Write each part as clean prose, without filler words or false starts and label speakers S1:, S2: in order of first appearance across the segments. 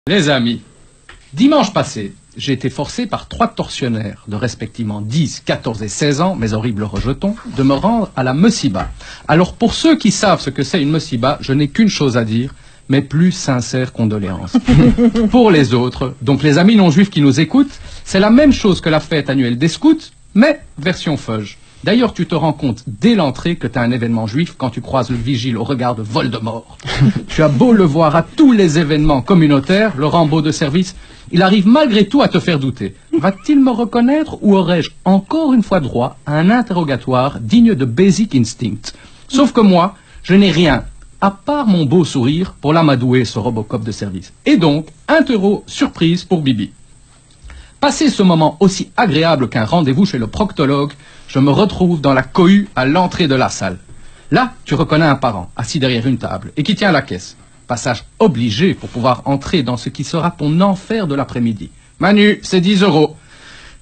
S1: Les amis, dimanche passé, j'ai été forcé par 3 tortionnaires de respectivement 10, 14 et 16 ans, mes horribles rejetons, de me rendre à la Messiba. Alors pour ceux qui savent ce que c'est une Messiba, je n'ai qu'une chose à dire, mes plus sincères condoléances. Pour les autres, donc les amis non-juifs qui nous écoutent, c'est la même chose que la fête annuelle des scouts, mais version fudge. D'ailleurs, tu te rends compte dès l'entrée que tu as un événement juif quand tu croises le vigile au regard de Voldemort. Tu as beau le voir à tous les événements communautaires, le Rambo de service, il arrive malgré tout à te faire douter. Va-t-il me reconnaître ou aurais-je encore une fois droit à un interrogatoire digne de Basic Instinct? Sauf que moi, je n'ai rien, à part mon beau sourire, pour l'amadouer, ce Robocop de service. Et donc, interro surprise pour Bibi. Passé ce moment aussi agréable qu'un rendez-vous chez le proctologue, je me retrouve dans la cohue à l'entrée de la salle. Là, tu reconnais un parent, assis derrière une table, et qui tient la caisse. Passage obligé pour pouvoir entrer dans ce qui sera ton enfer de l'après-midi. Manu, c'est 10 €.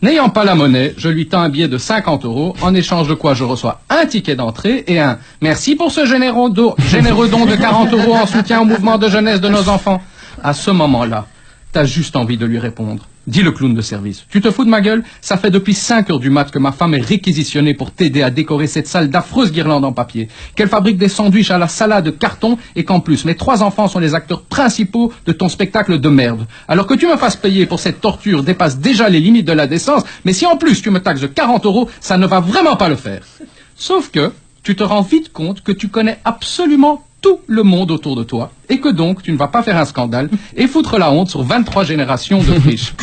S1: N'ayant pas la monnaie, je lui tends un billet de 50 €, en échange de quoi je reçois un ticket d'entrée et un « Merci pour ce généreux don de 40 € en soutien au mouvement de jeunesse de nos enfants ». À ce moment-là, t'as juste envie de lui répondre. Dis le clown de service. Tu te fous de ma gueule? Ça fait depuis 5 heures du mat que ma femme est réquisitionnée pour t'aider à décorer cette salle d'affreuses guirlandes en papier, qu'elle fabrique des sandwichs à la salade de carton et qu'en plus mes 3 enfants sont les acteurs principaux de ton spectacle de merde. Alors que tu me fasses payer pour cette torture dépasse déjà les limites de la décence, mais si en plus tu me taxes de 40 €, ça ne va vraiment pas le faire. Sauf que tu te rends vite compte que tu connais absolument tout le monde autour de toi, et que donc tu ne vas pas faire un scandale et foutre la honte sur 23 générations de friches.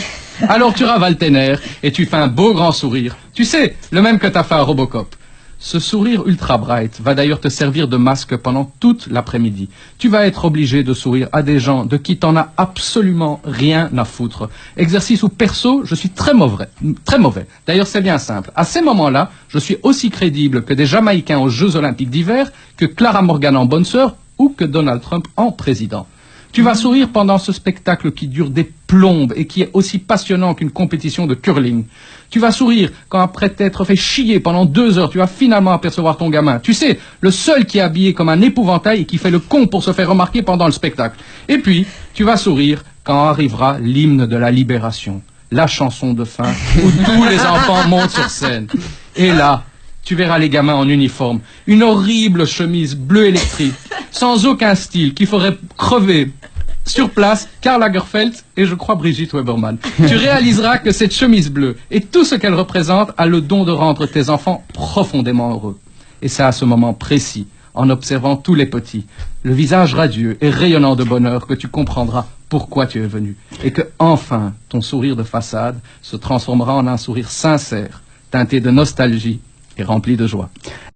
S1: Alors tu ravales tes nerfs et tu fais un beau grand sourire. Tu sais, le même que t'as fait à Robocop. Ce sourire ultra bright va d'ailleurs te servir de masque pendant toute l'après-midi. Tu vas être obligé de sourire à des gens de qui t'en as absolument rien à foutre. Exercice ou perso, je suis très mauvais. D'ailleurs, c'est bien simple. À ces moments-là, je suis aussi crédible que des Jamaïcains aux Jeux Olympiques d'hiver, que Clara Morgan en bonne sœur ou que Donald Trump en président. Tu vas sourire pendant ce spectacle qui dure des plombes et qui est aussi passionnant qu'une compétition de curling. Tu vas sourire quand après t'être fait chier pendant 2 heures, tu vas finalement apercevoir ton gamin. Tu sais, le seul qui est habillé comme un épouvantail et qui fait le con pour se faire remarquer pendant le spectacle. Et puis, tu vas sourire quand arrivera l'hymne de la libération, la chanson de fin où tous les enfants montent sur scène. Et là, tu verras les gamins en uniforme, une horrible chemise bleue électrique, sans aucun style, qui ferait crever sur place Karl Lagerfeld et je crois Brigitte Weberman. Tu réaliseras que cette chemise bleue et tout ce qu'elle représente a le don de rendre tes enfants profondément heureux. Et c'est à ce moment précis, en observant tous les petits, le visage radieux et rayonnant de bonheur, que tu comprendras pourquoi tu es venu. Et que, enfin, ton sourire de façade se transformera en un sourire sincère, teinté de nostalgie et rempli de joie.